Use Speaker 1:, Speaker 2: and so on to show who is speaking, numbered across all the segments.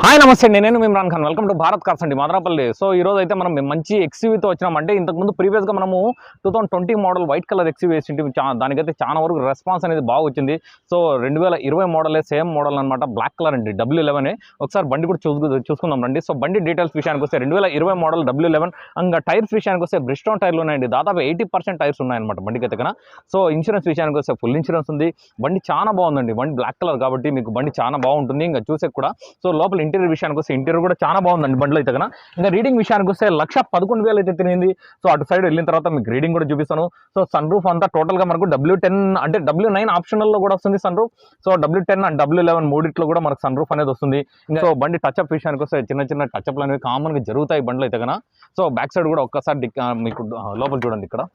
Speaker 1: Hi నమస్తే నేను Imran Khan welcome to Bharat cars అండి మదనపల్లి. సో ఈ రోజు అయితే మనం మంచి ఎక్స్యూవీతో వచ్చినామంటే ఇంతకుముందు ప్రీవియస్గా మనము 2020 మోడల్ వైట్ కలర్ ఎక్స్యూవీ వేసింటి దానికైతే చాలా వరకు రెస్పాన్స్ అనేది బాగా వచ్చింది. సో 2020 మోడలే సేమ్ మోడల్ అనమాట, బ్లాక్ కలర్ అండి W11. ఒకసారి బండి కూడా చూసుకుందాం రండి. సో బండి డీటెయిల్స్ విషయానికి వస్తే 2020 మోడల్ W11. ఇంకా టైర్స్ విషయానికి వస్తే బ్రిస్టోన్ టైర్లు ఉన్నాయండి, దాదాపు 80% టైర్స్ ఉన్నాయన్నమాట బండికి అయితే కన్నా. సో ఇన్సూరెన్స్ విషయానికి వస్తే ఫుల్ ఇన్సూరెన్స్ ఉంది. బండి చాలా బాగుందండి, బండి బ్లాక్ కలర్ కాబట్టి మీకు బండి చాలా బాగుంటుంది. ఇంకా చూసే కూడా సో లోపల ఇంటీరియర్ విషయానికి వస్తే ఇంటీరియర్ కూడా చాలా బాగుందండి బండిలో అయితే కన్నా. ఇంకా రీడింగ్ విషయానికి వస్తే 1,11,000 అయితే తిరిగింది. సో అటు సైడ్ వెళ్ళిన తర్వాత మీకు రీడింగ్ కూడా చూపిస్తాను. సో సన్ రూఫ్ అంతా టోటల్గా మనకు W10 అంటే W9 ఆప్షనల్లో కూడా వస్తుంది sun roof. So W10 and W11 మూడిట్లో కూడా మనకు సన్ రూఫ్ అనేది వస్తుంది. ఇంకా సో బండి టచ్అప్ విషయానికి వస్తే చిన్న చిన్న టచ్అప్లు అనేవి కామన్గా జరుగుతాయి బండ్లు అయితే కన్నా. సో బ్యాక్ సైడ్ కూడా ఒక్కసారి మీకు లోపల చూడండి ఇక్కడ.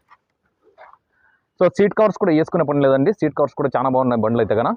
Speaker 1: సో సీట్ కవర్స్ కూడా వేసుకునే పని లేదండి, సీట్ కవర్స్ కూడా చాలా బాగున్నాయి బండ్లు అయితే కన్నా.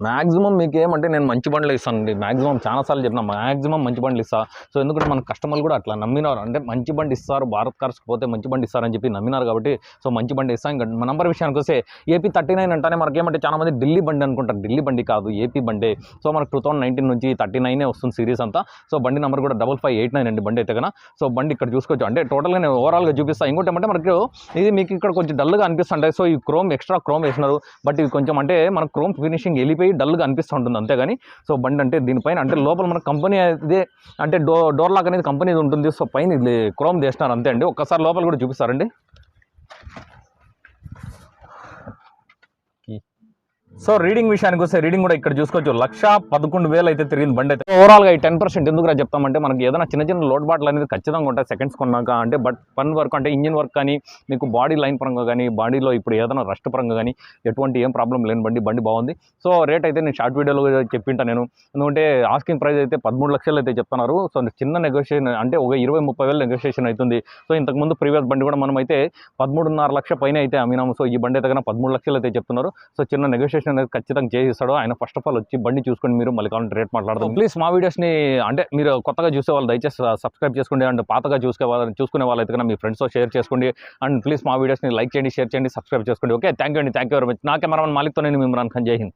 Speaker 1: మ్యాక్సిమం మీకు ఏమంటే నేను మంచి బండ్లు ఇస్తాను అండి, మ్యాక్సిమం చాలాసార్లు చెప్పిన మ్యాక్సిమం మంచి బండ్లు ఇస్తాను. సో ఎందుకంటే మన కస్టమర్లు కూడా అట్లా నమ్మినారు, అంటే మంచి బండి ఇస్తారు, భారత్ కార్స్కి పోతే మంచి బండి ఇస్తారని చెప్పి నమ్మినారు కాబట్టి సో మంచి బండి ఇస్తాను. ఇంకా మా నంబర్ విషయానికి వస్తే AP 39 అంటేనే మనకి ఏమంటే చాలా మంది ఢిల్లీ బండి అనుకుంటారు, ఢిల్లీ బండి కాదు AP బండి. సో మనకు 2019 నుంచి 39 వస్తుంది సిరీస్ అంతా. సో బండి నెంబర్ కూడా 5589 అండి బండి అయితే కన్నా. సో బండి ఇక్కడ చూసుకోవచ్చు, అంటే టోటల్గా నేను ఓవరాల్గా చూపిస్తాను. ఇంకోటి ఏమంటే మనకు ఇది మీకు ఇక్కడ కొంచెం డల్గా అనిపిస్తుంటాయి. సో ఈ ఎక్స్ట్రా క్రోమ్ వేసినారు, బట్ ఇవి కొంచెం అంటే మన క్రోమ్ ఫినిషింగ్ వెళ్ళిపోయి డల్గా అనిపిస్తూ ఉంటుంది అంతేగాని. సో బండి అంటే దీనిపైన అంటే లోపల మన కంపెనీ అయితే అంటే డోర్ లాక్ అనేది కంపెనీది ఉంటుంది. సో పైన ఇది క్రోమ్ చేసినారు అంతే అండి. ఒక్కసారి లోపల కూడా చూపిస్తారండి. సో రీడింగ్ విషయానికి వస్తే రీడింగ్ కూడా ఇక్కడ చూసుకోవచ్చు, 1,11,000 అయితే తిరిగింది బండి అయితే. ఓవరాల్గా ఈ 10% ఎందుకు చెప్తామంటే మనకి ఏదైనా చిన్న చిన్న లోడ్ బాటిల్ అనేది ఖచ్చితంగా ఉంటాయి సెకండ్స్ కొన్నాక. అంటే బట్ పన్ వర్క్ అంటే ఇంజిన్ వర్క్ కానీ మీకు బాడీ లైన్ పరంగా కానీ బాడీలో ఇప్పుడు ఏదైనా రస్ట్ పరంగా కానీ ఎటువంటి ఏం ప్రాబ్లం లేని బండి బాగుంది. సో రేట్ అయితే నేను షార్ట్ వీడియోలో చెప్పింటా నేను, ఎందుకంటే ఆస్కింగ్ ప్రైస్ అయితే 13 లక్షలు అయితే చెప్తున్నారు. సో చిన్న నెగోషియేషన్ అంటే ఒక 20-30 వేలు నెగోషియేషన్ అవుతుంది. సో ఇంతకుముందు ప్రీవియస్ బండి కూడా మనం అయితే 13.5 లక్షల పైన అయితే అమ్మినాము. సో ఈ బండి అయితే 13 లక్షలు అయితే చెప్తున్నారు. సో చిన్న నెగోషియేషన్ అనేది ఖచ్చితంగా చేయిస్తాడు ఆయన. ఫస్ట్ ఆఫ్ ఆల్ వచ్చి బండి చూసుకొని మీరు మళ్ళీ కావాలంటే రేట్ మాట్లాడదాం. ప్లీజ్ మా వీడియోస్ని అంటే మీరు కొత్తగా చూసే వాళ్ళు దయచేసి సబ్స్క్రైబ్ చేసుకోండి, అండ్ పాతగా చూసుకునే వాళ్ళైతే కన్నా మీ ఫ్రెండ్స్తో షేర్ చేసుకోండి. అండ్ ప్లీజ్ మా వీడియోస్ని లైక్ చేయండి, షేర్ చేయండి, సబ్స్క్రైబ్ చేసుకోండి. Okay, thank you very much. నా కెమెరామన్ మాలిక్తో నేను ఇమ్రాన్ ఖాన్. జై హింద్.